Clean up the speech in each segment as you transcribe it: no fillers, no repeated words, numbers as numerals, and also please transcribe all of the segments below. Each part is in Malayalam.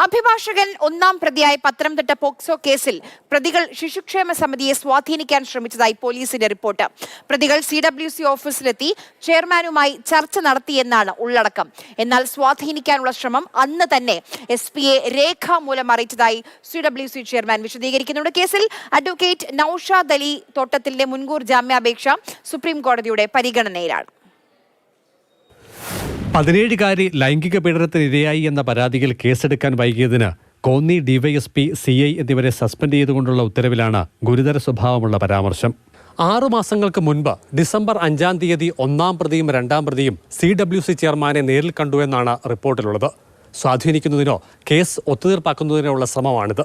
അഭിഭാഷകൻ ഒന്നാം പ്രതിയായ പത്തനംതിട്ട പോക്സോ കേസിൽ പ്രതികൾ ശിശുക്ഷേമ സമിതിയെ സ്വാധീനിക്കാൻ ശ്രമിച്ചതായി പോലീസിന്റെ റിപ്പോർട്ട്. പ്രതികൾ CWC ഓഫീസിലെത്തി ചെയർമാനുമായി ചർച്ച നടത്തിയെന്നാണ് ഉള്ളടക്കം. എന്നാൽ സ്വാധീനിക്കാനുള്ള ശ്രമം അന്ന് തന്നെ SP-യെ രേഖാമൂലം അറിയിച്ചതായി CWC ചെയർമാൻ വിശദീകരിക്കുന്നുണ്ട്. കേസിൽ അഡ്വക്കേറ്റ് നൌഷാദ് അലി തോട്ടത്തിലിന്റെ മുൻകൂർ ജാമ്യാപേക്ഷ സുപ്രീം കോടതിയുടെ പരിഗണനയിലാണ്. 17-കാരി ലൈംഗിക പീഡനത്തിനിരയായി എന്ന പരാതിയിൽ കേസെടുക്കാൻ വൈകിയതിന് കോന്നി DYSP, CI എന്നിവരെ സസ്പെൻഡ് ചെയ്തുകൊണ്ടുള്ള ഉത്തരവിലാണ് ഗുരുതര സ്വഭാവമുള്ള പരാമർശം. 6 മാസങ്ങൾക്ക് മുൻപ് ഡിസംബർ 5-ാം തീയതി ഒന്നാം പ്രതിയും രണ്ടാം പ്രതിയും CWC ചെയർമാനെ നേരിൽ കണ്ടുവെന്നാണ് റിപ്പോർട്ടിലുള്ളത്. സ്വാധീനിക്കുന്നതിനോ കേസ് ഒത്തുതീർപ്പാക്കുന്നതിനോ ഉള്ള ശ്രമമാണിത്.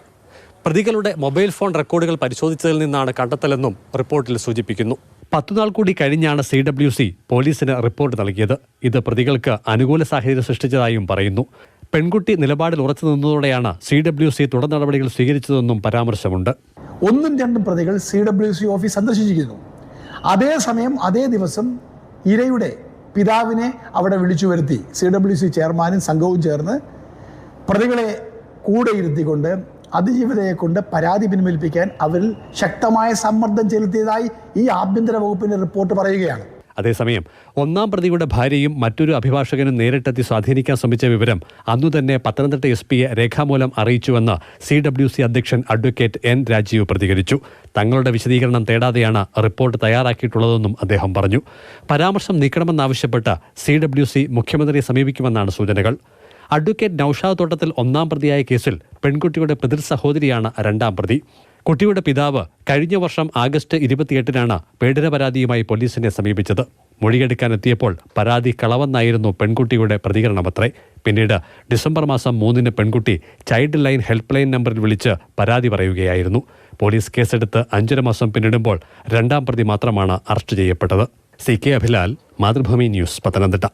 പ്രതികളുടെ മൊബൈൽ ഫോൺ റെക്കോർഡുകൾ പരിശോധിച്ചതിൽ നിന്നാണ് കണ്ടെത്തലെന്നും റിപ്പോർട്ടിൽ സൂചിപ്പിക്കുന്നു. 10 നാൾ കൂടി കഴിഞ്ഞാണ് CWC പോലീസിന് റിപ്പോർട്ട് നൽകിയത്. ഇത് പ്രതികൾക്ക് അനുകൂല സാഹചര്യം സൃഷ്ടിച്ചതായും പറയുന്നു. പെൺകുട്ടി നിലപാടിൽ ഉറച്ചു നിന്നതോടെയാണ് CWC തുടർ നടപടികൾ സ്വീകരിച്ചതെന്നും പരാമർശമുണ്ട്. 1-2 പ്രതികൾ CWC ഓഫീസ് സന്ദർശിച്ചിരിക്കുന്നു. അതേസമയം അതേ ദിവസം ഇരയുടെ പിതാവിനെ അവിടെ വിളിച്ചു വരുത്തി CWC ചെയർമാനും സംഘവും ചേർന്ന് പ്രതികളെ കൂടെ ഇരുത്തിക്കൊണ്ട് അതിജീവിതയെ കൊണ്ട് പരാതി പിൻവലിപ്പിക്കാൻ അവരിൽ ശക്തമായ സമ്മർദ്ദം ചെലുത്തിയതായി ഈ ആഭ്യന്തര വകുപ്പിന്റെ റിപ്പോർട്ട് പറയുകയാണ്. അതേസമയം ഒന്നാം പ്രതിയുടെ ഭാര്യയും മറ്റൊരു അഭിഭാഷകനും നേരിട്ടെത്തി സ്വാധീനിക്കാൻ ശ്രമിച്ച വിവരം അന്നുതന്നെ പത്തനംതിട്ട SP-യെ രേഖാമൂലം അറിയിച്ചുവെന്ന് CWC അധ്യക്ഷൻ അഡ്വക്കേറ്റ് N. രാജീവ് പ്രതികരിച്ചു. തങ്ങളുടെ വിശദീകരണം തേടാതെയാണ് റിപ്പോർട്ട് തയ്യാറാക്കിയിട്ടുള്ളതെന്നും അദ്ദേഹം പറഞ്ഞു. പരാമർശം നീക്കണമെന്നാവശ്യപ്പെട്ട് CWC മുഖ്യമന്ത്രിയെ സമീപിക്കുമെന്നാണ് സൂചനകൾ. അഡ്വക്കേറ്റ് നൌഷാദ് തോട്ടത്തിൽ ഒന്നാം പ്രതിയായ കേസിൽ പെൺകുട്ടിയുടെ പിതൃ സഹോദരിയാണ് രണ്ടാം പ്രതി. കുട്ടിയുടെ പിതാവ് കഴിഞ്ഞ വർഷം ആഗസ്റ്റ് 28-നാണ് പീഡന പരാതിയുമായി പോലീസിനെ സമീപിച്ചത്. മൊഴിയെടുക്കാനെത്തിയപ്പോൾ പരാതി കളവെന്നായിരുന്നു പെൺകുട്ടിയുടെ പ്രതികരണമത്രേ. പിന്നീട് ഡിസംബർ മാസം 3-ന് പെൺകുട്ടി ചൈൽഡ് ലൈൻ ഹെൽപ്പ് ലൈൻ നമ്പറിൽ വിളിച്ച് പരാതി പറയുകയായിരുന്നു. പോലീസ് കേസെടുത്ത് 5.5 മാസം പിന്നിടുമ്പോൾ രണ്ടാം പ്രതി മാത്രമാണ് അറസ്റ്റ് ചെയ്യപ്പെട്ടത്. CK Abhilal, Mathrubhumi news, Pathanamthitta.